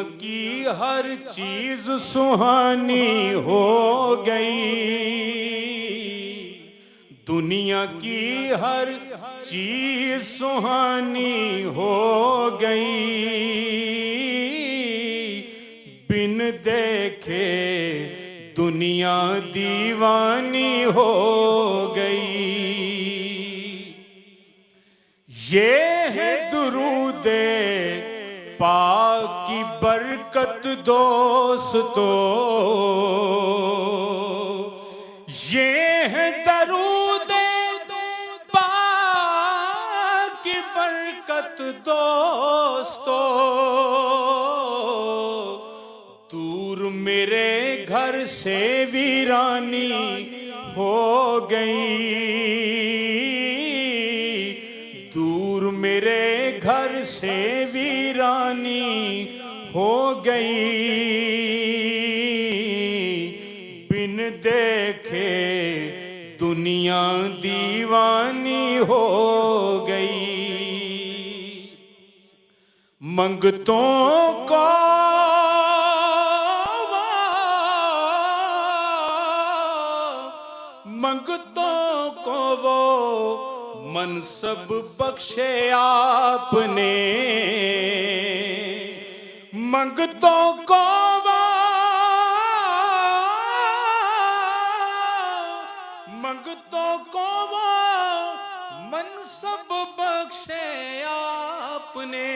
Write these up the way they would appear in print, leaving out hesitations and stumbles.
دنیا کی ہر چیز سہانی ہو گئی، دنیا کی ہر چیز سہانی ہو گئی، بن دیکھے دنیا دیوانی ہو گئی۔ یہ ہے درود پاک کی برکت دوستو، یہ ہے درود پاک کی برکت دوستو، دور میرے گھر سے ویرانی ہو گئی، دور میرے گھر سے ویرانی ہو گئی، بن دیکھے دنیا دیوانی ہو گئی۔ منگتوں کو وہ منصب بخشے آپ نے، منگتوں کو وہ منصب بخشے آپ نے،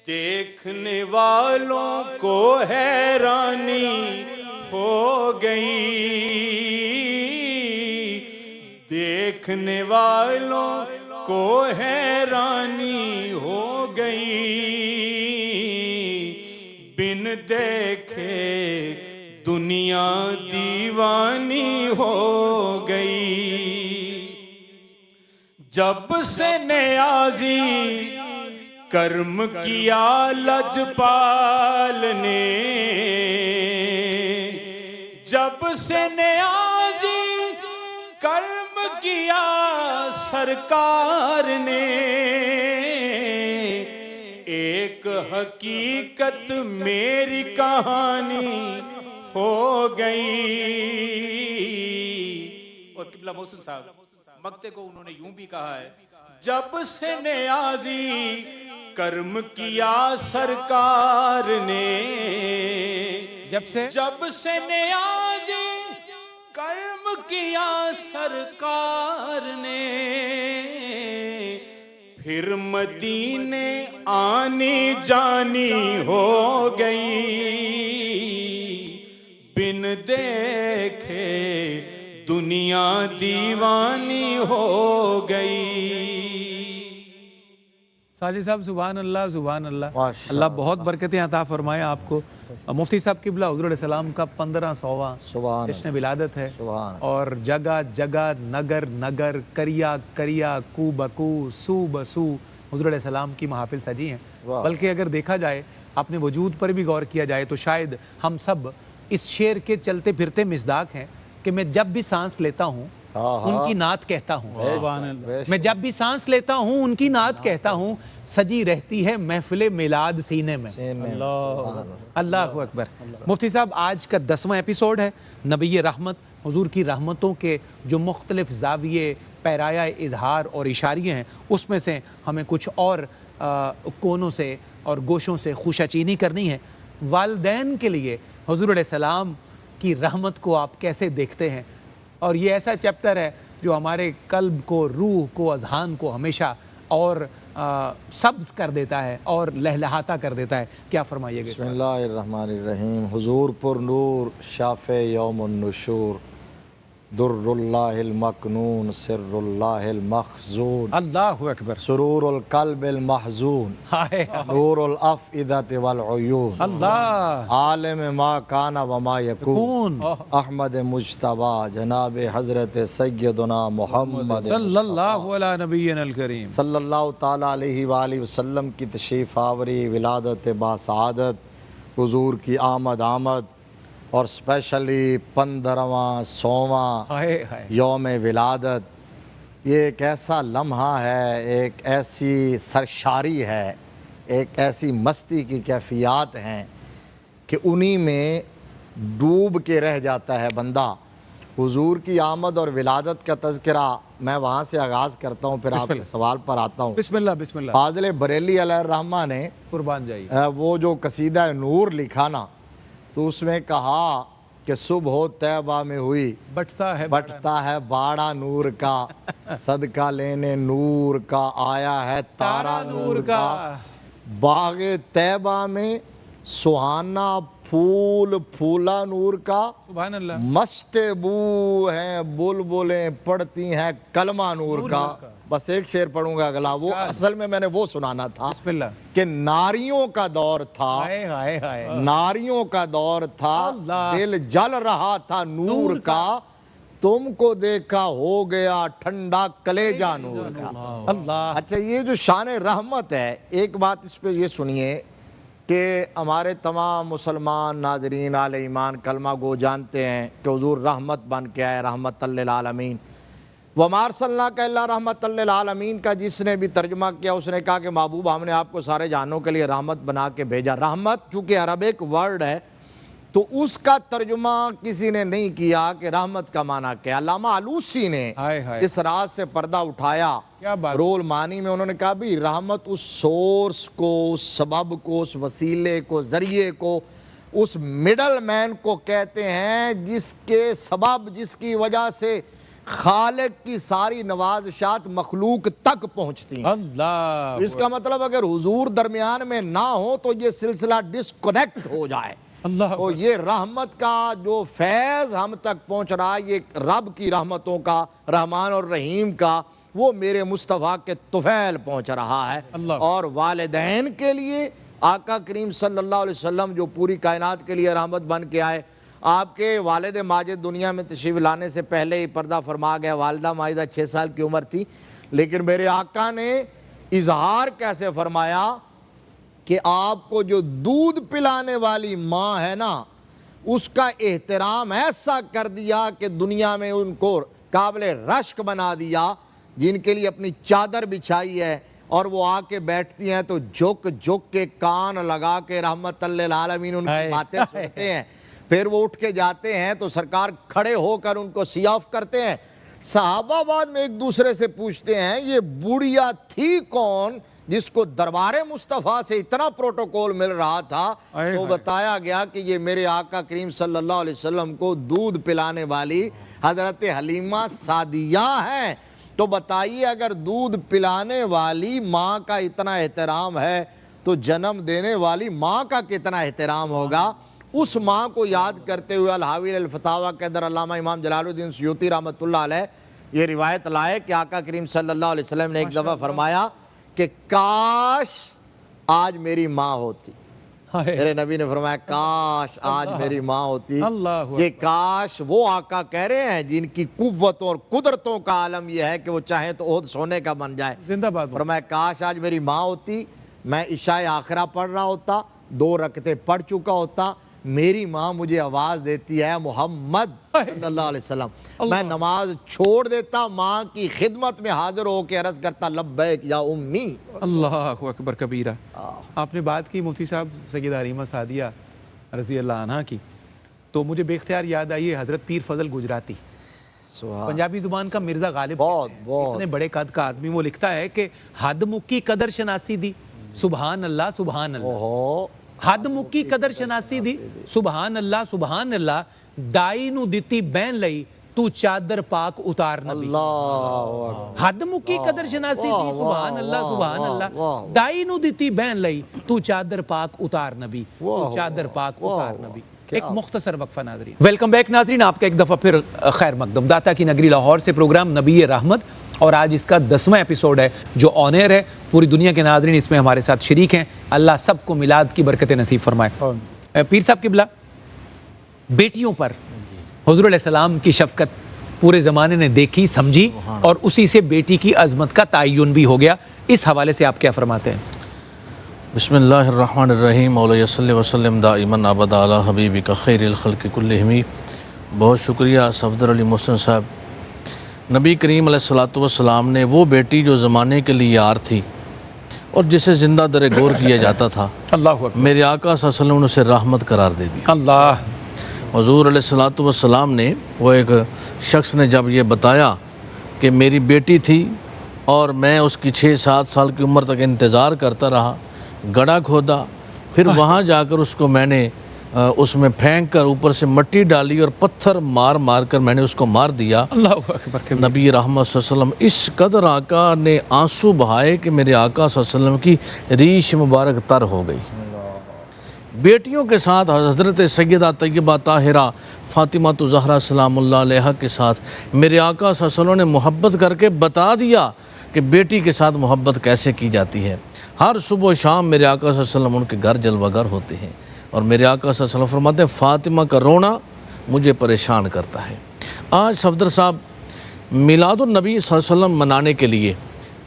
دیکھنے والوں کو حیرانی ہو گئی، دیکھنے والوں کو حیرانی ہو گئی، بن دیکھے دنیا دیوانی ہو گئی۔ جب سے نیازی کرم کیا لجپال نے، جب سے نیازی کرم کیا سرکار نے، ایک حقیقت میری کہانی ہو گئی۔ اور قبلہ محسن صاحب مقطع کو انہوں نے یوں بھی کہا ہے، جب سے نیازی کرم کیا سرکار نے، جب سے نیازی کرم کیا سرکار نے، پھر مدینے آنی جانی ہو گئی، بن دیکھے دنیا دیوانی ہو گئی۔ ساجد صاحب سبحان اللہ سبحان اللہ، ماشاء اللہ بہت برکتیں عطا فرمائے آپ کو۔ مفتی صاحب قبلہ حضور علیہ السلام کا 1500واں سبحان جشن ولادت ہے، سبحان اور جگہ جگہ نگر نگر کریا کریا کو بکو سو بسو حضور علیہ السلام کی محافل سجی ہیں۔ واہ۔ بلکہ اگر دیکھا جائے، اپنے وجود پر بھی غور کیا جائے، تو شاید ہم سب اس شعر کے چلتے پھرتے مصداق ہیں کہ میں جب بھی سانس لیتا ہوں ان کی نعت کہتا ہوں، میں جب بھی سانس لیتا ہوں ان کی نعت کہتا ہوں، سجی رہتی ہے محفل میلاد سینے میں۔ اللہ اکبر۔ مفتی صاحب آج کا 10واں ایپیسوڈ ہے، نبی رحمت حضور کی رحمتوں کے جو مختلف زاویے پیرایا اظہار اور اشاریے ہیں، اس میں سے ہمیں کچھ اور کونوں سے اور گوشوں سے خوشچینی کرنی ہے۔ والدین کے لیے حضور علیہ السلام کی رحمت کو آپ کیسے دیکھتے ہیں؟ اور یہ ایسا چیپٹر ہے جو ہمارے قلب کو، روح کو، اذہان کو ہمیشہ اور سبز کر دیتا ہے اور لہلہاتا کر دیتا ہے۔ کیا فرمائیے گا؟ بسم اللہ الرحمن الرحیم۔ حضور پر نور شافع یوم النشور، در اللہ المکنون سر اللہ المخزون، اللہ اکبر، سرور القلب المحزون، ہائے نور الافئدۃ والعیون، اللہ، عالم ما کان وما یکون، احمد مجتبی جناب حضرت سیدنا محمد صلی اللہ علیہ نبینا الکریم، صلی اللہ تعالیٰ علیہ وآلہ وسلم کی تشریف آوری، ولادت باسعادت، حضور کی آمد اور اسپیشلی 15واں 100واں یوم ولادت، یہ ایک ایسا لمحہ ہے، ایک ایسی سرشاری ہے ایک ایسی مستی کی کیفیات ہیں کہ انہی میں ڈوب کے رہ جاتا ہے بندہ۔ حضور کی آمد اور ولادت کا تذکرہ میں وہاں سے آغاز کرتا ہوں، پھر آپ کے سوال پر آتا ہوں۔ بسم اللہ بسم اللہ۔ فاضل بریلی علیہ الرحمہ نے قربان جائیے وہ جو قصیدہ نور لکھا نا، تو اس میں کہا کہ صبح طیبہ میں ہوئی بٹتا ہے باڑا نور کا، صدقہ لینے نور کا آیا ہے تارا نور کا۔ باغ طیبہ میں سہانا پھول پھولا نور کا، سبحان اللہ۔ مست بو ہیں بلبلیں پڑھتی ہیں کلمہ نور کا۔ بس ایک شعر پڑھوں گا اگلا، وہ اصل میں نے وہ سنانا تھا بسم اللہ۔ کہ ناریوں کا دور تھا، ہائے ہائے ہائے، ناریوں کا دور تھا، دل جل رہا تھا نور کا، تم کو دیکھا ہو گیا ٹھنڈا کلیجہ نور کا۔ اللہ۔ اچھا، یہ جو شان رحمت ہے، ایک بات اس پہ یہ سنیے کہ ہمارے تمام مسلمان ناظرین اہل ایمان کلمہ گو جانتے ہیں کہ حضور رحمت بن کے آئے، رحمت للعالمین۔ وَمَا أَرْسَلْنَاكَ إِلَّا رَحْمَةً لِلْعَالَمِينَ کا جس نے بھی ترجمہ کیا اس نے کہا کہ محبوب ہم نے آپ کو سارے جہانوں کے لیے رحمت بنا کے بھیجا۔ رحمت چونکہ عربک ورڈ ہے تو اس کا ترجمہ کسی نے نہیں کیا کہ رحمت کا معنی کیا۔ علامہ علوسی نے اس راز سے پردہ اٹھایا رول معنی میں، انہوں نے کہا بھی رحمت اس سورس کو، اس سبب کو، اس وسیلے کو، ذریعے کو، اس مڈل مین کو کہتے ہیں جس کے سبب، جس کی وجہ سے خالق کی ساری نوازشات مخلوق تک پہنچتی ہیں۔ اللہ۔ اس کا مطلب اگر حضور درمیان میں نہ ہو تو یہ سلسلہ ڈسکنیکٹ ہو جائے۔ اللہ۔ تو یہ رحمت کا جو فیض ہم تک پہنچ رہا ہے، یہ رب کی رحمتوں کا، رحمان اور رحیم کا، وہ میرے مصطفیٰ کے طفیل پہنچ رہا ہے۔ اور والدین کے لیے آقا کریم صلی اللہ علیہ وسلم جو پوری کائنات کے لیے رحمت بن کے آئے، آپ کے والد ماجد دنیا میں تشریف لانے سے پہلے ہی پردہ فرما گیا، والدہ ماجدہ 6 سال کی عمر تھی، لیکن میرے آقا نے اظہار کیسے فرمایا کہ آپ کو جو دودھ پلانے والی ماں ہے نا، اس کا احترام ایسا کر دیا کہ دنیا میں ان کو قابل رشک بنا دیا، جن کے لیے اپنی چادر بچھائی ہے اور وہ آ کے بیٹھتی ہیں تو جھک جھک کے کان لگا کے رحمت للعالمین ان کی باتیں سنتے ہیں۔ پھر وہ اٹھ کے جاتے ہیں تو سرکار کھڑے ہو کر ان کو سی آف کرتے ہیں۔ صحابہ بعد میں ایک دوسرے سے پوچھتے ہیں یہ بوڑھیا تھی کون جس کو دربار مصطفیٰ سے اتنا پروٹوکول مل رہا تھا؟ تو بتایا گیا کہ یہ میرے آقا کریم صلی اللہ علیہ وسلم کو دودھ پلانے والی حضرت حلیمہ سعدیہ ہیں۔ تو بتائیے اگر دودھ پلانے والی ماں کا اتنا احترام ہے تو جنم دینے والی ماں کا کتنا احترام ہوگا؟ اس ماں کو یاد کرتے ہوئے الحاوی الفتاویٰ کے اندر علامہ امام جلال الدین سیوطی رحمۃ اللہ علیہ یہ روایت لائے کہ آقا کریم صلی اللہ علیہ وسلم نے ایک دفعہ فرمایا کہ کاش آج میری ماں ہوتی۔ میرے نبی نے فرمایا کاش آج میری ماں ہوتی۔ یہ کاش وہ آقا کہہ رہے ہیں جن کی قوتوں اور قدرتوں کا عالم یہ ہے کہ وہ چاہیں تو عہد سونے کا بن جائے۔ زندہ باد۔ فرمایا کاش آج میری ماں ہوتی، میں عشاء آخرہ پڑھ رہا ہوتا، 2 رکعتیں پڑھ چکا ہوتا، میری ماں مجھے آواز دیتی ہے محمد صلی اللہ علیہ وسلم، میں نماز چھوڑ دیتا، ماں کی خدمت میں حاضر ہو کے عرض کرتا لبیک یا امی۔ اللہ اکبر کبیرہ۔ آپ نے بات کی مفتی صاحب سیدہ حلیمہ سعدیہ رضی اللہ عنہ کی، تو مجھے بے اختیار یاد آئی ہے حضرت پیر فضل گجراتی، پنجابی زبان کا مرزا غالب، اتنے بڑے قد کا آدمی، وہ لکھتا ہے کہ حد مکی قدر شناسی دی، سبحان اللہ سبحان اللہ، حد مکی قدر شناسی دی، سبحان اللہ، دائی نو دتی بین لئی تو چادر پاک اتار نبی۔ حد مکی قدر شناسی دی، سبحان اللہ، دائی نو دتی بین لئی تو چادر پاک اتار نبی، تو چادر پاک اتار نبی۔ ایک مختصر وقفہ ناظرین۔ ویلکم بیک ناظرین، آپ کا ایک دفعہ پھر خیر مقدم، داتا کی نگری لاہور سے پروگرام نبی رحمت، اور آج اس کا 10واں ایپیسوڈ ہے جو آن ایئر ہے۔ پوری دنیا کے ناظرین اس میں ہمارے ساتھ شریک ہیں، اللہ سب کو میلاد کی برکتیں نصیب فرمائے۔ پیر صاحب قبلہ، بیٹیوں پر حضور علیہ السلام کی شفقت پورے زمانے نے دیکھی سمجھی اور اسی سے بیٹی کی عظمت کا تعین بھی ہو گیا، اس حوالے سے آپ کیا فرماتے ہیں؟ بسم اللہ الرحمن الرحیم، مولا صلی وسلم دائما ابدا علی حبیبک خیر الخلق کلہم۔ بہت شکریہ صفدر علی محسن صاحب۔ نبی کریم علیہ الصلوۃ والسلام نے وہ بیٹی جو زمانے کے لیے یار تھی، اور جسے زندہ در گور کیا جاتا تھا، اللہ اکبر، میرے آقا صلی اللہ علیہ وسلم نے اسے رحمت قرار دے دیا۔ اللہ، حضور علیہ الصلوۃ والسلام نے، وہ ایک شخص نے جب یہ بتایا کہ میری بیٹی تھی اور میں اس کی 6-7 سال کی عمر تک انتظار کرتا رہا، گڑھا کھودا، پھر وہاں جا کر اس کو میں نے اس میں پھینک کر اوپر سے مٹی ڈالی اور پتھر مار مار کر میں نے اس کو مار دیا۔ اللہ اکبر، نبی رحمت صلی اللہ علیہ وسلم اس قدر آقا نے آنسو بہائے کہ میرے آقا صلی اللہ علیہ وسلم کی ریش مبارک تر ہو گئی۔ بیٹیوں کے ساتھ حضرت سیدہ طیبہ طاہرہ فاطمہ زہرا سلام اللہ علیہا کے ساتھ میرے آقا صلی اللہ علیہ وسلم نے محبت کر کے بتا دیا کہ بیٹی کے ساتھ محبت کیسے کی جاتی ہے۔ ہر صبح و شام میرے آقا صلی اللہ علیہ وسلم ان کے گھر جلوہ گر ہوتے ہیں، اور میرے آقا صلی اللہ علیہ وسلم فرماتے ہیں فاطمہ کا رونا مجھے پریشان کرتا ہے۔ آج صفدر صاحب میلاد النبی صلی اللہ علیہ وسلم منانے کے لیے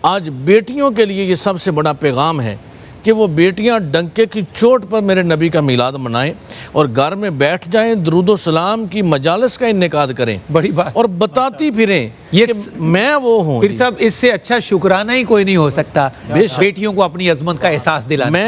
آج بیٹیوں کے لیے یہ سب سے بڑا پیغام ہے کہ وہ بیٹیاں ڈنکے کی چوٹ پر میرے نبی کا میلاد منائیں اور گھر میں بیٹھ جائیں، درود و سلام کی مجالس کا انعقاد کریں، بڑی بات، اور بتاتی پھریں کہ میں وہ ہوں۔ پھر صاحب اس سے اچھا شکرانہ ہی کوئی نہیں ہو سکتا، بیٹیوں کو اپنی عظمت کا احساس دلانا،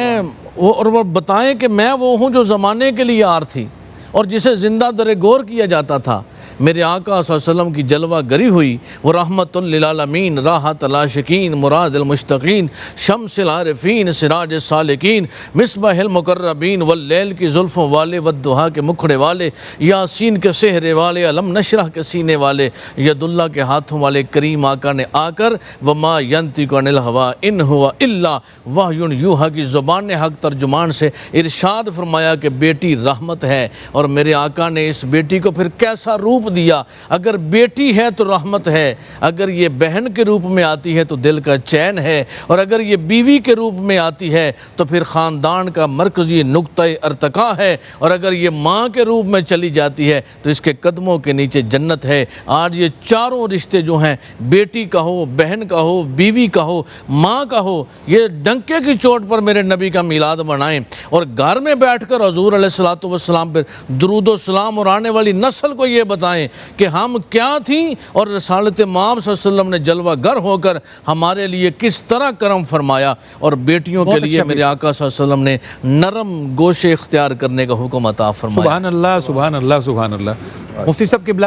اور وہ بتائیں کہ میں وہ ہوں جو زمانے کے لیے آر تھی اور جسے زندہ در گور کیا جاتا تھا۔ میرے آقا صلی اللہ علیہ وسلم کی جلوہ گری ہوئی، وہ رحمت للعالمین، راحت العاشقین، مراد المشتقین، شمس العارفین، سراج السالکین، مصباح المقربین، واللیل کی زلفوں والے، والدہا کے مکھڑے والے، یاسین کے سہرے والے، علم نشرح کے سینے والے، ید اللہ کے ہاتھوں والے کریم آقا نے آ کر وما ینطق عن الہویٰ ان ہوا الا وحی یوحیٰ کی زبان حق ترجمان سے ارشاد فرمایا کہ بیٹی رحمت ہے، اور میرے آقا نے اس بیٹی کو پھر کیسا روپ دیا۔ اگر بیٹی ہے تو رحمت ہے، اگر یہ بہن کے روپ میں آتی ہے تو دل کا چین ہے، اور اگر یہ بیوی کے روپ میں آتی ہے تو پھر خاندان کا مرکزی نقطہ ارتقاء ہے، اور اگر یہ ماں کے روپ میں چلی جاتی ہے تو اس کے قدموں کے نیچے جنت ہے۔ آج یہ چاروں رشتے جو ہیں، بیٹی کا ہو، بہن کا ہو، بیوی کا ہو، ماں کا ہو، یہ ڈنکے کی چوٹ پر میرے نبی کا میلاد منائیں، اور گھر میں بیٹھ کر حضور علیہ الصلوۃ والسلام پر درود و سلام، اور آنے والی نسل کو یہ بتائیں کہ ہم کیا تھیں اور رسالت مآب صلی اللہ علیہ وسلم نے جلوہ گر ہو کر ہمارے لیے کس طرح کرم فرمایا، اور بیٹیوں کے لیے میرے آقا صلی اللہ علیہ وسلم نے نرم گوشے اختیار کرنے کا حکم عطا فرمایا۔ سبحان اللہ، سبحان اللہ، سبحان اللہ۔ مفتی صاحب قبلہ،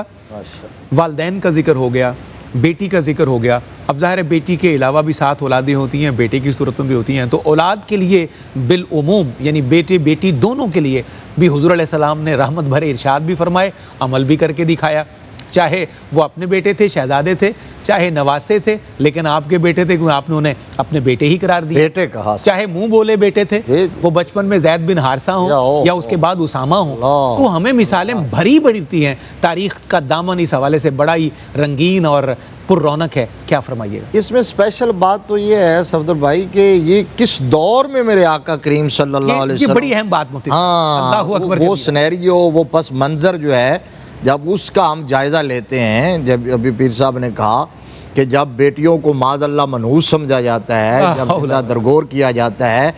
والدین کا ذکر ہو گیا، بیٹی کا ذکر ہو گیا، اب ظاہر ہے بیٹی کے علاوہ بھی 7 اولادیں ہوتی ہیں، بیٹے کی صورت میں بھی ہوتی ہیں، تو اولاد کے لیے بالعموم یعنی بیٹے بیٹی دونوں کے لیے بھی حضور علیہ السلام نے رحمت بھرے ارشاد بھی فرمائے، عمل بھی کر کے دکھایا، چاہے وہ اپنے بیٹے تھے، شہزادے تھے، چاہے نواسے تھے، لیکن آپ کے بیٹے تھے کیونکہ آپ نے انہیں اپنے بیٹے ہی قرار دیا، بیٹے کہا، چاہے منہ بولے بیٹے تھے، وہ بچپن میں زید بن حارثہ ہوں یا اس کے بعد اسامہ ہوں، تو ہمیں مثالیں بھری بڑھتی ہیں، تاریخ کا دامن اس حوالے سے بڑا ہی رنگین اور پر رونق ہے، کیا فرمائیے گا؟ اس میں اسپیشل بات تو یہ ہے صفدر بھائی کہ یہ کس دور میں میرے آقا کریم صلی اللہ علیہ وسلم، یہ بڑی اہم بات مفتی صاحب، اللہ اکبر، وہ سینیریو، وہ پس منظر جو ہے، جب اس کا ہم جائزہ لیتے ہیں، جب ابھی پیر صاحب نے کہا کہ جب بیٹیوں کو معاذ اللہ منحوس سمجھا جاتا ہے، جب درگور کیا جاتا ہے،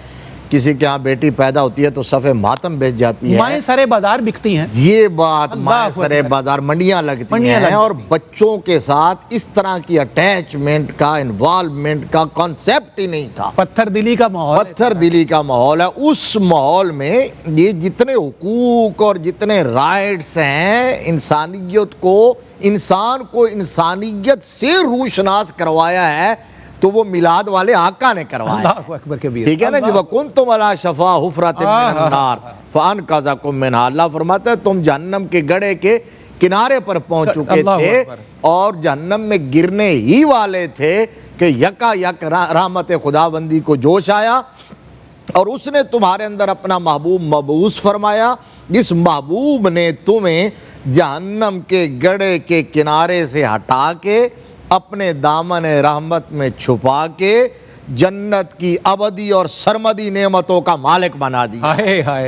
کسی کے ہاں بیٹی پیدا ہوتی ہے تو صفحہ ماتم بیچ جاتی ہے، مائیں سرے بازار بکتی ہیں، یہ بات مائیں سرے بازار منڈیاں لگتی ہیں، اور بچوں کے ساتھ اس طرح کی اٹیچمنٹ کا، انوالومنٹ کا کانسیپٹ ہی نہیں تھا، پتھر دلی کا ماحول، پتھر دلی کا ماحول ہے۔ اس ماحول میں یہ جتنے حقوق اور جتنے رائٹس ہیں، انسانیت کو، انسان کو انسانیت سے روشناس کروایا ہے، تو وہ میلاد والے آقا نے کروایا، اللہ اکبر کبیر، ٹھیک ہے نا جی، وَكُنْتُمْ عَلَىٰ شَفَا حُفْرَةٍ مِّنَ النَّارِ فَأَنْقَذَكُم مِّنْهَا، اللہ فرماتا ہے تم جہنم کے گڑھے کے کنارے پر پہنچ چکے تھے اور جہنم میں گرنے ہی والے تھے کہ یکا یک رحمت خداوندی کو جوش آیا، اور اس نے تمہارے اندر اپنا محبوب مبعوث فرمایا، جس محبوب نے تمہیں جہنم کے گڑھے کے کنارے سے ہٹا کے اپنے دامن رحمت میں چھپا کے جنت کی ابدی اور سرمدی نعمتوں کا مالک بنا دیا۔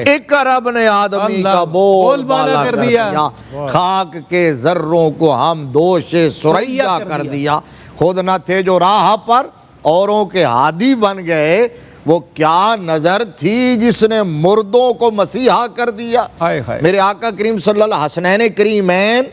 ایک رب نے آدمی کا بول بالا کر دیا، خاک کے ذروں کو ہم دوش سریا کر دیا، خود نہ تھے جو راہ پر اوروں کے ہادی بن گئے، وہ کیا نظر تھی جس نے مردوں کو مسیحا کر دیا۔ میرے آقا کریم صلی اللہ علیہ وسلم، حسنین کریمین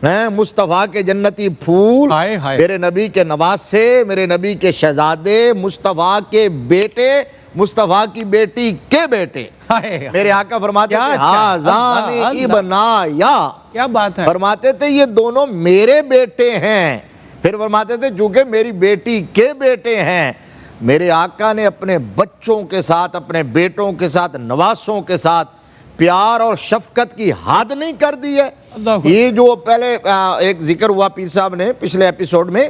مصطفیٰ کے جنتی پھول، ہائے ہائے۔ میرے نبی کے نواسے، میرے نبی کے شہزادے، مصطفیٰ کے بیٹے، مصطفیٰ کی بیٹی کے بیٹے۔ ہائے، میرے آقا فرماتے کیا تھے اچھا، ہازان اللہ، ابنایا، کیا بات ہے۔ فرماتے تھے یہ دونوں میرے بیٹے ہیں، پھر فرماتے تھے چونکہ میری بیٹی کے بیٹے ہیں۔ میرے آقا نے اپنے بچوں کے ساتھ، اپنے بیٹوں کے ساتھ، نواسوں کے ساتھ پیار اور شفقت کی حد نہیں کر دی ہے۔ اللہ، یہ جو پہلے ایک ذکر ہوا پیر صاحب نے پچھلے ایپیسوڈ میں،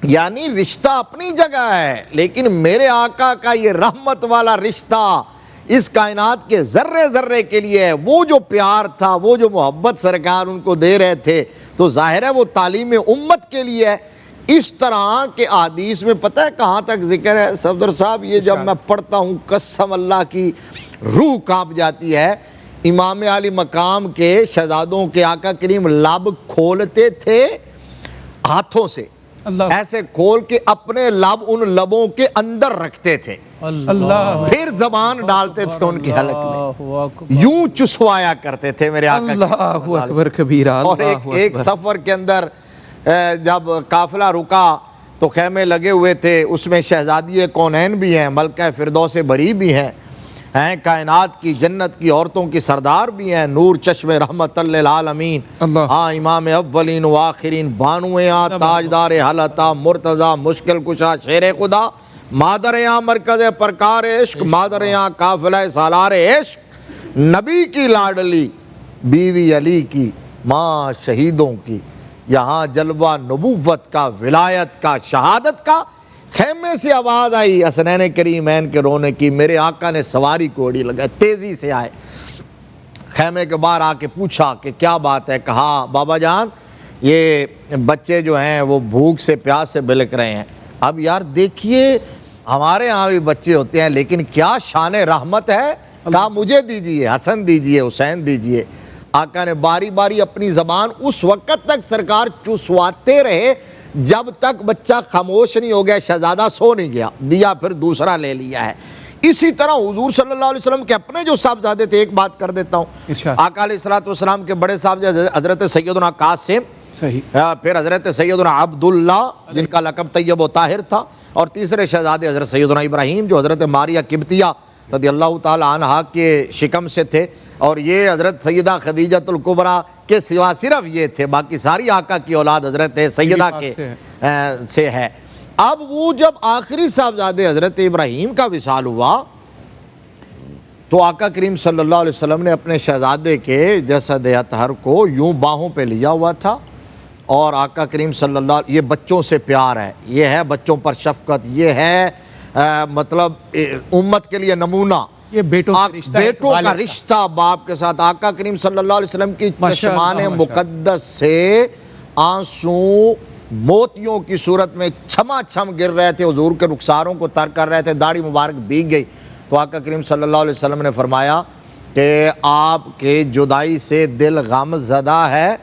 یعنی رشتہ اپنی جگہ ہے، لیکن میرے آقا کا یہ رحمت والا رشتہ اس کائنات کے ذرے ذرے کے لیے ہے۔ وہ جو پیار تھا، وہ جو محبت سرکار ان کو دے رہے تھے، تو ظاہر ہے وہ تعلیم امت کے لیے ہے۔ اس طرح کے احادیث میں پتہ ہے کہاں تک ذکر ہے صفدر صاحب، یہ جب میں پڑھتا ہوں قسم اللہ کی روح کانپ جاتی ہے۔ امام علی مقام کے شہزادوں کے آقا کریم لب کھولتے تھے ہاتھوں سے، اللہ، ایسے کھول کے اپنے لب ان لبوں کے اندر رکھتے تھے، اللہ، پھر زبان ڈالتے تھے ان کی حلق میں، اللہ اکبر، یوں چسوایا کرتے تھے میرے آقا کریم۔ اللہ اکبر کبیرہ، اور اللہ ایک سفر کے اندر جب قافلہ رکا تو خیمے لگے ہوئے تھے، اس میں شہزادی کونین بھی ہیں، ملکہ فردوس بری بھی ہیں، کائنات کی جنت کی عورتوں کی سردار بھی ہیں، نور چشم رحمت للعالمین، اللہ، ہاں امام اولین و آخرین، بانویاں تاجدار حلتا مرتضی مشکل کشا شیر خدا، مادریاں مرکز پرکار عشق، مادریاں قافلہ سالار عشق، نبی کی لاڈلی بیوی علی کی، ماں شہیدوں کی، یہاں جلوہ نبوت کا، ولایت کا، شہادت کا۔ خیمے سے آواز آئی حسنین کریمین کے رونے کی، میرے آقا نے سواری کوڑی لگائے، تیزی سے آئے، خیمے کے باہر آ کے پوچھا کہ کیا بات ہے؟ کہا بابا جان یہ بچے جو ہیں وہ بھوک سے پیاس سے بلک رہے ہیں۔ اب یار دیکھیے ہمارے ہاں بھی بچے ہوتے ہیں لیکن کیا شان رحمت ہے، کہا مجھے دیجئے، حسن دیجئے، حسین دیجئے۔ آقا نے باری باری اپنی زبان اس وقت تک سرکار چسواتے رہے جب تک بچہ خاموش نہیں ہو گیا، شہزادہ سو نہیں گیا، دیا پھر دوسرا لے لیا ہے۔ اسی طرح حضور صلی اللہ علیہ وسلم کے اپنے جو صاحبزادے تھے، ایک بات کر دیتا ہوں، آقا علیہ السلام کے بڑے صاحبزادے حضرت سیدنا قاسم، صحیح، پھر حضرت سیدنا عبداللہ جن کا لقب طیب و طاہر تھا، اور تیسرے شہزادے حضرت سیدنا ابراہیم جو حضرت ماریہ قبطیہ رضی اللہ تعالی عنہا کے شکم سے تھے، اور یہ حضرت سیدہ خدیجۃ الکبریٰ کے سوا صرف یہ تھے، باقی ساری آقا کی اولاد حضرت سیدہ کے سے ہے۔ اب وہ جب آخری صاحبزادے حضرت ابراہیم کا وصال ہوا تو آقا کریم صلی اللہ علیہ وسلم نے اپنے شہزادے کے جسد اطہر کو یوں باہوں پہ لیا ہوا تھا، اور آقا کریم صلی اللہ علیہ، یہ بچوں سے پیار ہے، یہ ہے بچوں پر شفقت، یہ ہے مطلب امت کے لیے نمونہ، یہ بیٹوں کا رشتہ باپ کے ساتھ۔ آقا کریم صلی اللہ علیہ وسلم کی چشمان مقدس سے آنسو موتیوں کی صورت میں چھما چھم گر رہے تھے، حضور کے رخساروں کو تر کر رہے تھے، داڑھی مبارک بھیگ گئی۔ تو آقا کریم صلی اللہ علیہ وسلم نے فرمایا کہ آپ کے جدائی سے دل غم زدہ ہے،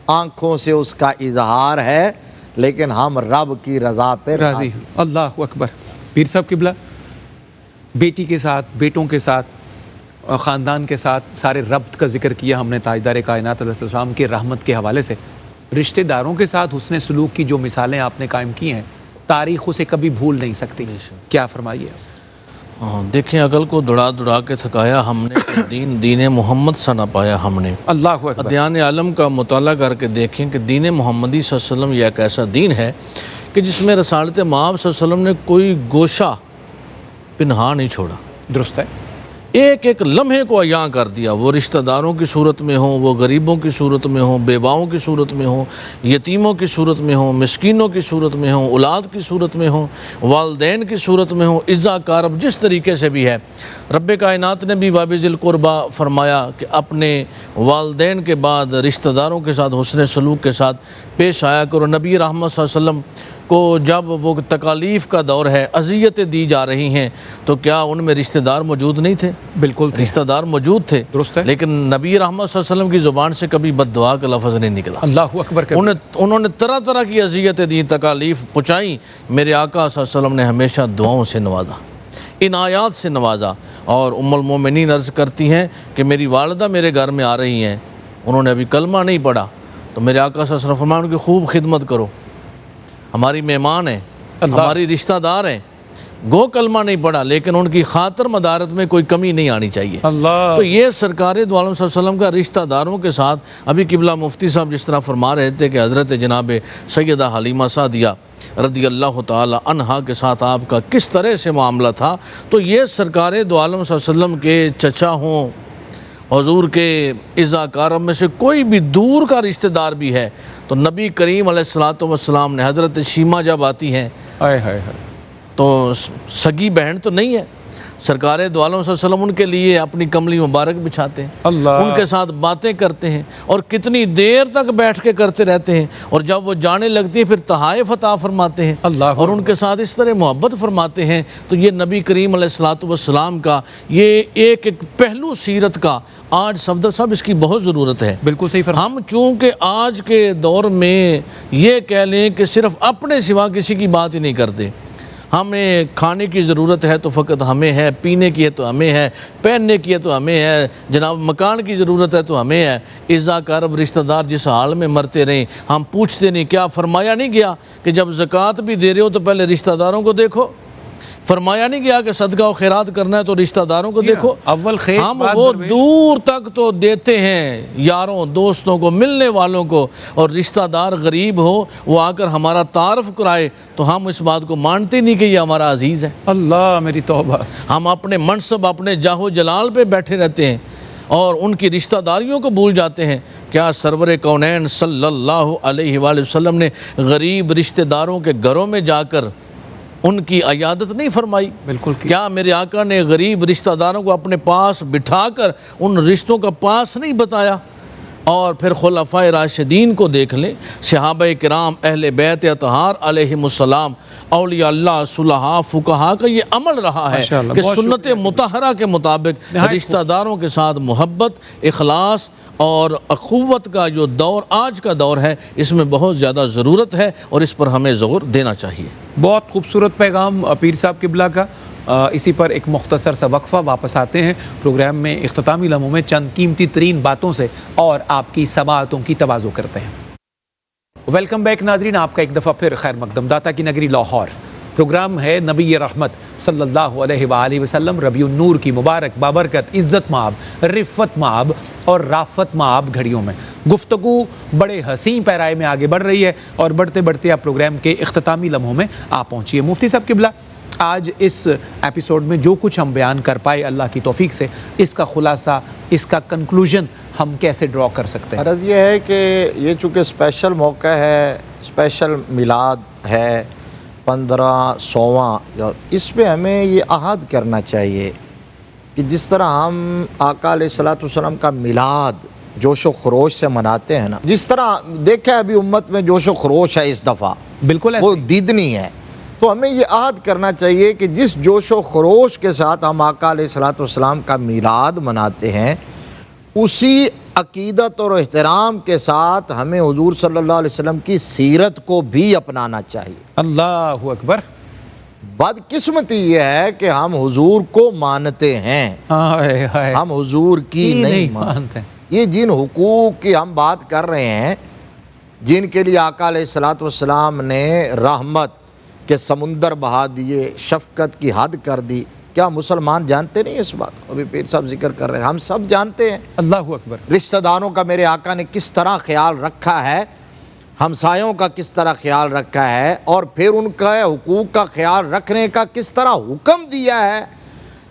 آنکھوں سے اس کا اظہار ہے، لیکن ہم رب کی رضا پہ راضی ہیں۔ اللہ اکبر۔ پیر صاحب قبلہ، بیٹی کے ساتھ، بیٹوں کے ساتھ، خاندان کے ساتھ سارے ربط کا ذکر کیا ہم نے تاجدار کائنات علیہ السلام کے رحمت کے حوالے سے۔ رشتہ داروں کے ساتھ حسن سلوک کی جو مثالیں آپ نے قائم کی ہیں، تاریخ اسے کبھی بھول نہیں سکتی، کیا فرمائیے؟ دیکھیں عقل کو دڑا دڑا کے تھکایا ہم نے، دین محمد سا نہ پایا ہم نے۔ اللہ اکبر۔ ادیان عالم کا مطالعہ کر کے دیکھیں کہ دین محمدی صلی اللہ علیہ وسلم یہ ایک ایسا دین ہے کہ جس میں رسالت مآب صلی اللہ علیہ وسلم نے کوئی گوشہ پنہا نہیں چھوڑا، درست ہے، ایک ایک لمحے کو عیاں کر دیا، وہ رشتہ داروں کی صورت میں ہوں، وہ غریبوں کی صورت میں ہوں، بیواؤں کی صورت میں ہوں، یتیموں کی صورت میں ہوں، مسکینوں کی صورت میں ہوں، اولاد کی صورت میں ہوں، والدین کی صورت میں ہوں، عزا کارب جس طریقے سے بھی ہے۔ رب کائنات نے بھی وابذ القربہ فرمایا کہ اپنے والدین کے بعد رشتہ داروں کے ساتھ حسن سلوک کے ساتھ پیش آیا کرو۔ نبی رحمت صلی اللہ علیہ وسلم کو جب وہ تکالیف کا دور ہے، اذیتیں دی جا رہی ہیں، تو کیا ان میں رشتہ دار موجود نہیں تھے؟ بالکل رشتہ دار موجود تھے، درست ہے، لیکن نبی رحمت صلی اللہ علیہ وسلم کی زبان سے کبھی بد دعا کا لفظ نہیں نکلا۔ اللہ اکبر۔ انہوں نے طرح طرح کی اذیتیں دی، تکالیف پہنچائیں، میرے آقا صلی اللہ علیہ وسلم نے ہمیشہ دعاؤں سے نوازا، عنایات سے نوازا۔ اور ام المومنین عرض کرتی ہیں کہ میری والدہ میرے گھر میں آ رہی ہیں، انہوں نے ابھی کلمہ نہیں پڑھا، تو میرے آقا صلی اللہ علیہ وسلم فرمایا ان کی خوب خدمت کرو، ہماری مہمان ہیں، ہماری رشتہ دار ہیں، گو کلمہ نہیں پڑھا لیکن ان کی خاطر مدارت میں کوئی کمی نہیں آنی چاہیے۔ تو یہ سرکار دو عالم صلی اللہ علیہ وسلم کا رشتہ داروں کے ساتھ، ابھی قبلہ مفتی صاحب جس طرح فرما رہے تھے کہ حضرت جناب سیدہ حلیمہ سعدیہ رضی اللہ تعالی عنہا کے ساتھ آپ کا کس طرح سے معاملہ تھا، تو یہ سرکار دو عالم صلی اللہ علیہ وسلم کے چچا ہوں، حضور کے اعزاء میں سے کوئی بھی دور کا رشتہ دار بھی ہے تو نبی کریم علیہ السلام نے، حضرت شیمہ جب آتی ہیں تو سگی بہن تو نہیں ہے، سرکار دو عالم صلی اللہ علیہ وسلم ان کے لیے اپنی کملی مبارک بچھاتے ہیں، ان کے ساتھ باتیں کرتے ہیں اور کتنی دیر تک بیٹھ کے کرتے رہتے ہیں، اور جب وہ جانے لگتی ہیں پھر تحائف عطا فرماتے ہیں اور ان کے ساتھ اس طرح محبت فرماتے ہیں۔ تو یہ نبی کریم علیہ السلام کا یہ ایک پہلو سیرت کا آج صفدر صاحب اس کی بہت ضرورت ہے۔ بالکل صحیح فرمایا۔ ہم چونکہ آج کے دور میں یہ کہہ لیں کہ صرف اپنے سوا کسی کی بات ہی نہیں کرتے، ہمیں کھانے کی ضرورت ہے تو فقط ہمیں ہے، پینے کی ہے تو ہمیں ہے، پہننے کی ہے تو ہمیں ہے، جناب مکان کی ضرورت ہے تو ہمیں ہے، اعزاء کارب رشتہ دار جس حال میں مرتے رہیں ہم پوچھتے نہیں۔ کیا فرمایا نہیں گیا کہ جب زکوٰۃ بھی دے رہے ہو تو پہلے رشتہ داروں کو دیکھو؟ فرمایا نہیں گیا کہ صدقہ و خیرات کرنا ہے تو رشتہ داروں کو دیکھو؟ اول خیر ہم وہ دور تک تو دیتے ہیں، یاروں دوستوں کو، ملنے والوں کو، اور رشتہ دار غریب ہو وہ آ کر ہمارا تعارف کرائے تو ہم اس بات کو مانتے نہیں کہ یہ ہمارا عزیز ہے۔ اللہ میری توبہ۔ ہم اپنے منصب، اپنے جاہ و جلال پہ بیٹھے رہتے ہیں اور ان کی رشتہ داریوں کو بھول جاتے ہیں۔ کیا سرور کونین صلی اللہ علیہ وآلہ وسلم نے غریب رشتہ داروں کے گھروں میں جا کر ان کی عیادت نہیں فرمائی؟ بالکل۔ کیا میرے آقا نے غریب رشتہ داروں کو اپنے پاس بٹھا کر ان رشتوں کا پاس نہیں بتایا؟ اور پھر خلفائے راشدین کو دیکھ لیں، صحابہ کرام، اہل بیت اطہار علیہم السلام، اولیاء اللہ، صلحاء، فقہاء کا یہ عمل رہا ہے کہ سنت مطہرہ کے مطابق رشتہ داروں کے ساتھ محبت، اخلاص اور اخوت کا جو دور آج کا دور ہے اس میں بہت زیادہ ضرورت ہے اور اس پر ہمیں زور دینا چاہیے۔ بہت خوبصورت پیغام پیر صاحب قبلہ کا۔ اسی پر ایک مختصر سا وقفہ، واپس آتے ہیں پروگرام میں اختتامی لمحوں میں چند قیمتی ترین باتوں سے اور آپ کی سماعتوں کی تواضع کرتے ہیں۔ ویلکم بیک ناظرین، آپ کا ایک دفعہ پھر خیر مقدم۔ داتا کی نگری لاہور، پروگرام ہے نبی رحمت صلی اللہ علیہ وآلہ وسلم، ربیع النور کی مبارک بابرکت عزت مآب، رفت مآب اور رافت مآب گھڑیوں میں گفتگو بڑے حسین پیرائے میں آگے بڑھ رہی ہے اور بڑھتے بڑھتے آپ پروگرام کے اختتامی لمحوں میں آپ پہنچیے۔ مفتی صاحب قبلہ، آج اس ایپیسوڈ میں جو کچھ ہم بیان کر پائے اللہ کی توفیق سے، اس کا خلاصہ، اس کا کنکلوژن ہم کیسے ڈرا کر سکتے ہیں؟ عرض یہ ہے کہ یہ چونکہ اسپیشل موقع ہے، اسپیشل میلاد ہے 1500واں، اس میں ہمیں یہ عہد کرنا چاہیے کہ جس طرح ہم آقا علیہ الصلوۃ والسلام کا میلاد جوش و خروش سے مناتے ہیں نا، جس طرح دیکھیں ابھی امت میں جوش و خروش ہے اس دفعہ، بالکل وہ دیدنی ہے، تو ہمیں یہ عہد کرنا چاہیے کہ جس جوش و خروش کے ساتھ ہم آقا علیہ الصلوۃ والسلام کا میلاد مناتے ہیں، اسی عقیدت اور احترام کے ساتھ ہمیں حضور صلی اللہ علیہ وسلم کی سیرت کو بھی اپنانا چاہیے۔ اللہ اکبر۔ بدقسمتی یہ ہے کہ ہم حضور کو مانتے ہیں، ہم حضور کی نہیں مانتے۔ یہ جن حقوق کی ہم بات کر رہے ہیں، جن کے لیے آقا علیہ الصلوۃ والسلام نے رحمت کہ سمندر بہا دیے، شفقت کی حد کر دی، کیا مسلمان جانتے نہیں اس بات کو؟ ابھی پیر صاحب ذکر کر رہے ہیں، ہم سب جانتے ہیں۔ اللہ اکبر۔ رشتہ داروں کا میرے آقا نے کس طرح خیال رکھا ہے، ہمسایوں کا کس طرح خیال رکھا ہے، اور پھر ان کا حقوق کا خیال رکھنے کا کس طرح حکم دیا ہے۔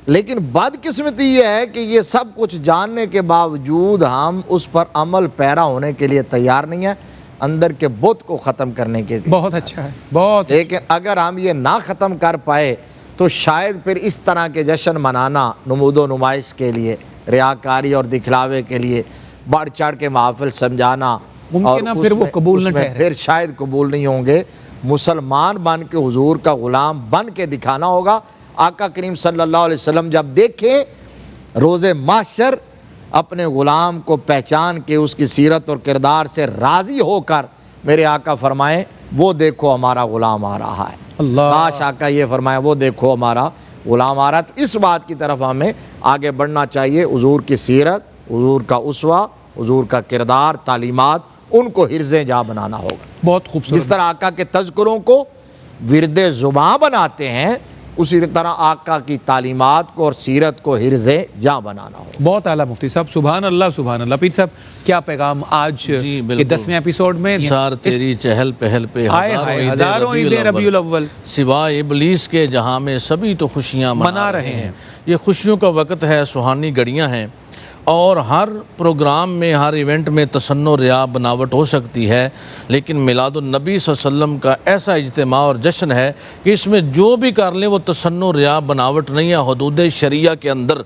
لیکن بدقسمتی یہ ہے کہ یہ سب کچھ جاننے کے باوجود ہم اس پر عمل پیرا ہونے کے لیے تیار نہیں ہیں، اندر کے بت کو ختم کرنے کے لیے۔ بہت اچھا ہے، بہت۔ لیکن اگر ہم یہ نہ ختم کر پائے تو شاید پھر اس طرح کے جشن منانا نمود و نمائش کے لیے، ریاکاری اور دکھلاوے کے لیے، بڑھ چڑھ کے محافل سمجھانا، ممکنہ پھر وہ قبول نہ ٹھہرے، پھر شاید قبول نہیں ہوں گے۔ مسلمان بن کے حضور کا غلام بن کے دکھانا ہوگا۔ آقا کریم صلی اللہ علیہ وسلم جب دیکھیں روز محشر اپنے غلام کو پہچان کے اس کی سیرت اور کردار سے راضی ہو کر میرے آقا فرمائیں وہ دیکھو ہمارا غلام آ رہا ہے۔ کاش آقا یہ فرمائیں وہ دیکھو ہمارا غلام آ رہا ہے۔ تو اس بات کی طرف ہمیں آگے بڑھنا چاہیے، حضور کی سیرت، حضور کا اسوہ، حضور کا کردار، تعلیمات ان کو حرز جاں بنانا ہوگا۔ بہت خوبصورت۔ جس طرح آقا کے تذکروں کو ورد زباں بناتے ہیں، اسی طرح آقا کی تعلیمات کو اور سیرت کو حرز جاں بنانا ہوگا۔ بہت اعلیٰ مفتی صاحب، سبحان اللہ سبحان اللہ۔ پیر صاحب کیا پیغام آج جی کے بالکل۔ 10ویں ایپیسوڈ میں؟ نثار تیری چہل پہل پہ ہزاروں عیدیں ربیع الاول، سوائے ابلیس کے جہاں میں سبھی تو خوشیاں منا رہے ہیں۔ یہ خوشیوں کا وقت ہے، سہانی گھڑیاں ہیں، اور ہر پروگرام میں، ہر ایونٹ میں تصنع و ریا بناوٹ ہو سکتی ہے، لیکن میلاد النبی صلی اللہ علیہ وسلم کا ایسا اجتماع اور جشن ہے کہ اس میں جو بھی کر لیں وہ تصنع و ریا بناوٹ نہیں ہے، حدود شریعہ کے اندر،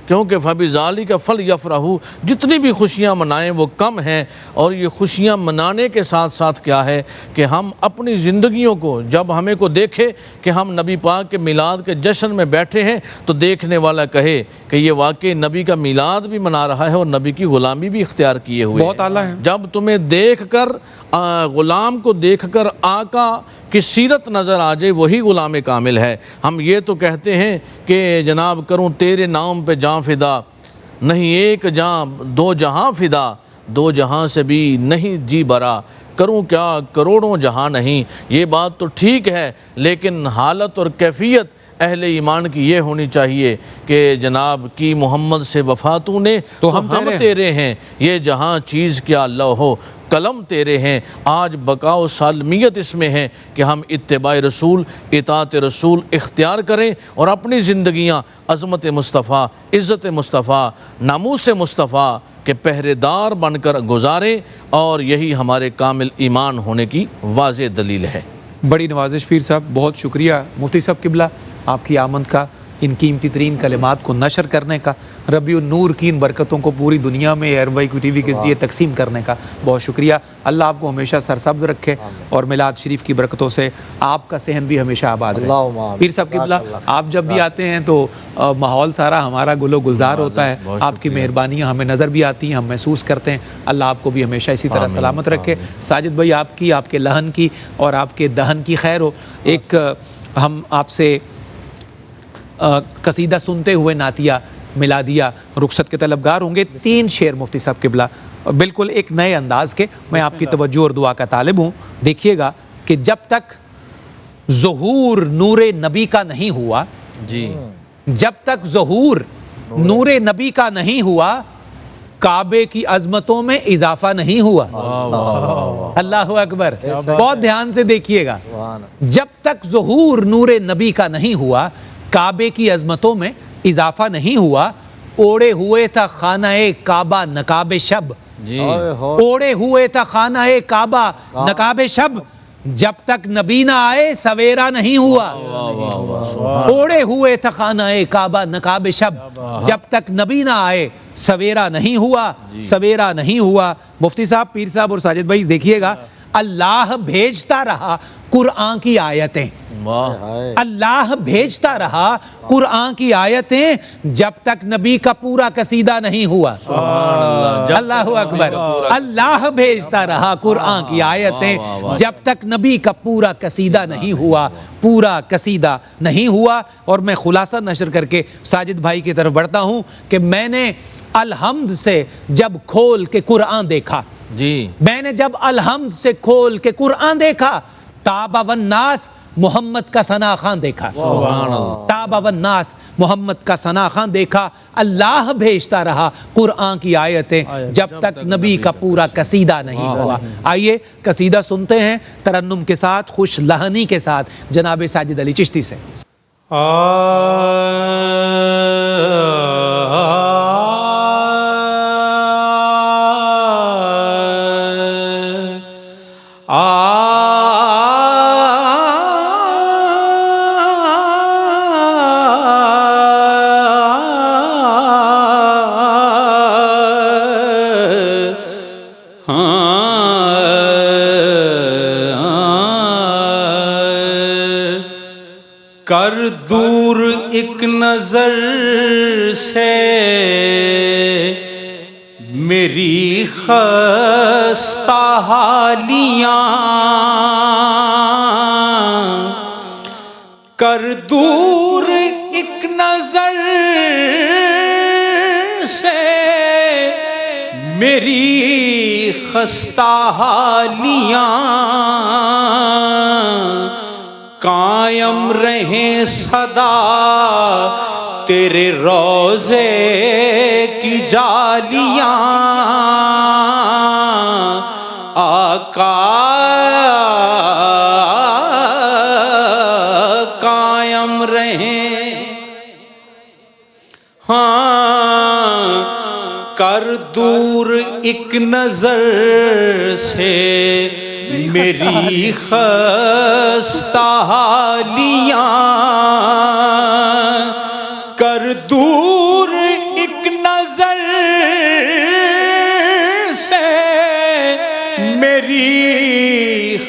کیونکہ فَبِذَالِكَ فَلْيَفْرَحُوا، جتنی بھی خوشیاں منائیں وہ کم ہیں۔ اور یہ خوشیاں منانے کے ساتھ ساتھ کیا ہے کہ ہم اپنی زندگیوں کو، جب ہمیں کو دیکھے کہ ہم نبی پاک کے میلاد کے جشن میں بیٹھے ہیں تو دیکھنے والا کہے کہ یہ واقعی نبی کا میلاد بھی منا رہا ہے اور نبی کی غلامی بھی اختیار کیے ہوئے بہت اعلیٰ ہے۔ جب تمہیں دیکھ کر غلام کو دیکھ کر آقا کی سیرت نظر آ جائے، وہی غلام کامل ہے۔ ہم یہ تو کہتے ہیں کہ جناب کروں تیرے نام پہ جاں فدا، نہیں ایک جاں دو جہاں فدا، دو جہاں سے بھی نہیں جی برا، کروں کیا کروڑوں جہاں نہیں۔ یہ بات تو ٹھیک ہے، لیکن حالت اور کیفیت اہل ایمان کی یہ ہونی چاہیے کہ جناب کی محمد سے وفا تو نے تو ہم تیرے ہیں، یہ جہاں چیز کیا لوح قلم تیرے ہیں۔ آج بقا و سالمیت اس میں ہے کہ ہم اتباع رسول، اطاعت رسول اختیار کریں اور اپنی زندگیاں عظمت مصطفیٰ، عزت مصطفیٰ، ناموس مصطفیٰ کے پہرے دار بن کر گزاریں، اور یہی ہمارے کامل ایمان ہونے کی واضح دلیل ہے۔ بڑی نوازش پیر صاحب، بہت شکریہ مفتی صاحب قبلہ آپ کی آمد کا، ان قیمتی ترین کلمات کو نشر کرنے کا، ربیع النور کی ان برکتوں کو پوری دنیا میں ایئر ٹی وی کے ذریعے تقسیم کرنے کا بہت شکریہ۔ اللہ آپ کو ہمیشہ سرسبز رکھے اور میلاد شریف کی برکتوں سے آپ کا صحن بھی ہمیشہ آباد رہے۔ پیر صاحب قبلہ آپ جب بھی آتے ہیں تو ماحول سارا ہمارا گل و گلزار ہوتا ہے، آپ کی مہربانیاں ہمیں نظر بھی آتی ہیں، ہم محسوس کرتے ہیں۔ اللہ آپ کو بھی ہمیشہ اسی طرح سلامت رکھے۔ ساجد بھائی آپ کی، آپ کے لہن کی اور آپ کے دہن کی خیر ہو۔ ایک ہم آپ سے قصیدہ سنتے ہوئے نعتیہ میلادیہ رخصت کے طلبگار ہوں گے۔ 3 شعر مفتی صاحب قبلہ بالکل ایک نئے انداز کے، میں آپ کی توجہ اور دعا کا طالب ہوں۔ دیکھیے گا کہ جب تک ظہور نور نبی کا نہیں ہوا، جی جب تک ظہور نور نبی کا نہیں ہوا، کعبے کی عظمتوں میں اضافہ نہیں ہوا۔ اللہ اکبر، بہت دھیان سے دیکھیے گا، جب تک ظہور نور نبی کا نہیں ہوا، کعبے کی عظمتوں میں اضافہ نہیں ہوا۔ اوڑے ہوئے تھا خانہ کعبہ نقاب شب، جی اوڑے ہوئے تھا خانہ کعبہ نقاب شب، جب تک نبی نہ آئے سویرا نہیں ہوا۔ اوڑے ہوئے تھا خانہ کعبہ نقاب شب، جب تک نبی نہ آئے سویرا نہیں ہوا، سویرا نہیں ہوا۔ مفتی صاحب، پیر صاحب اور ساجد بھائی دیکھیے گا، اللہ بھیجتا رہا قرآن کی آیتیں، اللہ بھیجتا رہا قرآن کی آیتیں، جب تک نبی کا پورا قصیدہ نہیں ہوا۔ اللہ اکبر، اللہ بھیجتا رہا قرآن کی آیتیں، جب تک نبی کا پورا قصیدہ نہیں ہوا، پورا قصیدہ نہیں ہوا۔ اور میں خلاصہ نشر کر کے ساجد بھائی کی طرف بڑھتا ہوں کہ میں نے الحمد سے جب کھول کے قرآن دیکھا، جی میں نے جب الحمد سے کھول کے قرآن دیکھا، تابا والناس محمد کا ثنا خان دیکھا، تابا والناس محمد کا ثنا خان دیکھا۔ اللہ بھیجتا رہا قرآن کی آیتیں، جب تک نبی کا پورا قصیدہ نہیں ہوا۔ آئیے قصیدہ سنتے ہیں ترنم کے ساتھ، خوش لہنی کے ساتھ، جناب ساجد علی چشتی سے۔ کر دور ایک نظر سے میری خستہ حالیاں، کر دور ایک نظر سے میری خستہ حالیاں قائم رہیں صدا تیرے روضے کی جالیاں آقا قائم رہیں ہاں کر دور ایک نظر سے میری خستہ حالیاں کر دور ایک نظر سے میری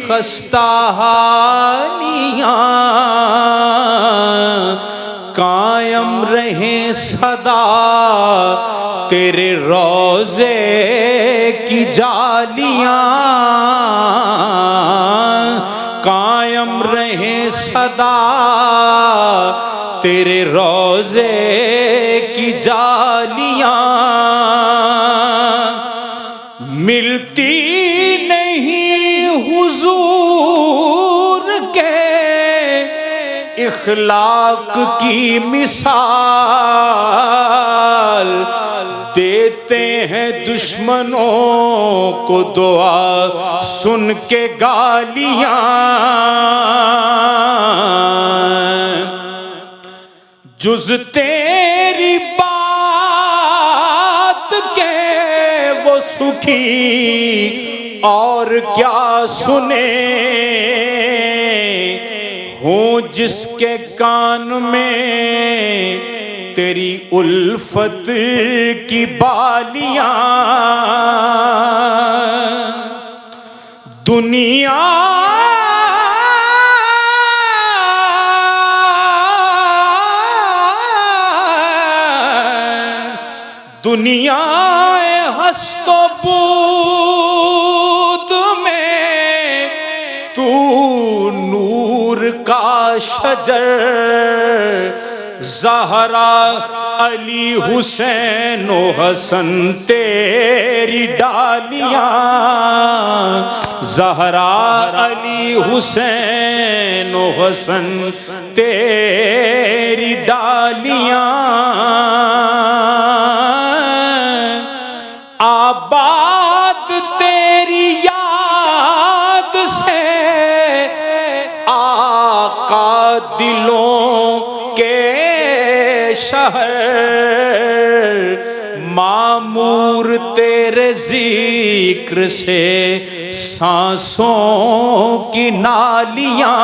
خستہ حالیاں قائم رہیں صدا تیرے روضے کی جالیاں قائم رہیں صدا تیرے روضے کی جالیاں ملتی نہیں حضور کے اخلاق کی مثال دیتے ہیں دشمنوں کو دعا سن کے گالیاں جز تیری بات کے وہ سکھی اور کیا سنے ہوں جس کے کان میں تیری الفت کی بالیاں دنیا دنیا ہست و بود میں تو نور کا شجر زہرا علی حسین و حسن تیری ڈالیاں زہرا علی حسین و حسن تیری ڈالیاں آباد تیری یاد سے آقا دلوں کے شہر معمور تیرے ذکر سے سانسوں کی نالیاں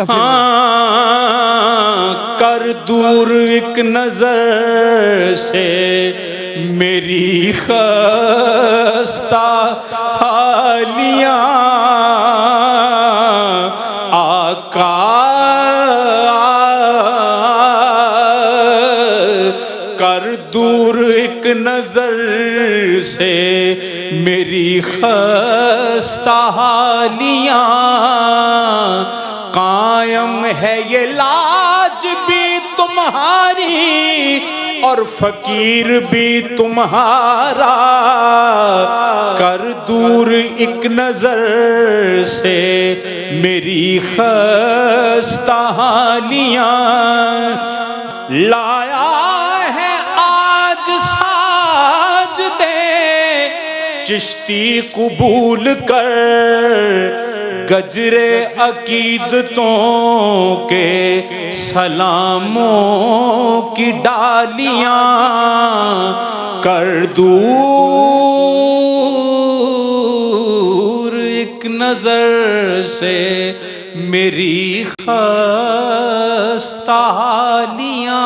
ہاں کر دور ایک نظر سے میری خستہ حالیاں آقا کر دور ایک نظر سے میری خستہ حالیاں قائم ہے یہ لاج بھی تمہاری اور فقیر بھی تمہارا کر دور ایک نظر سے میری خستہ حالیاں لایا ہے آج ساج دے چشتی قبول کر گجر عقیدتوں کے سلاموں کی ڈالیاں کر دور ایک نظر سے میری خستہ حالیاں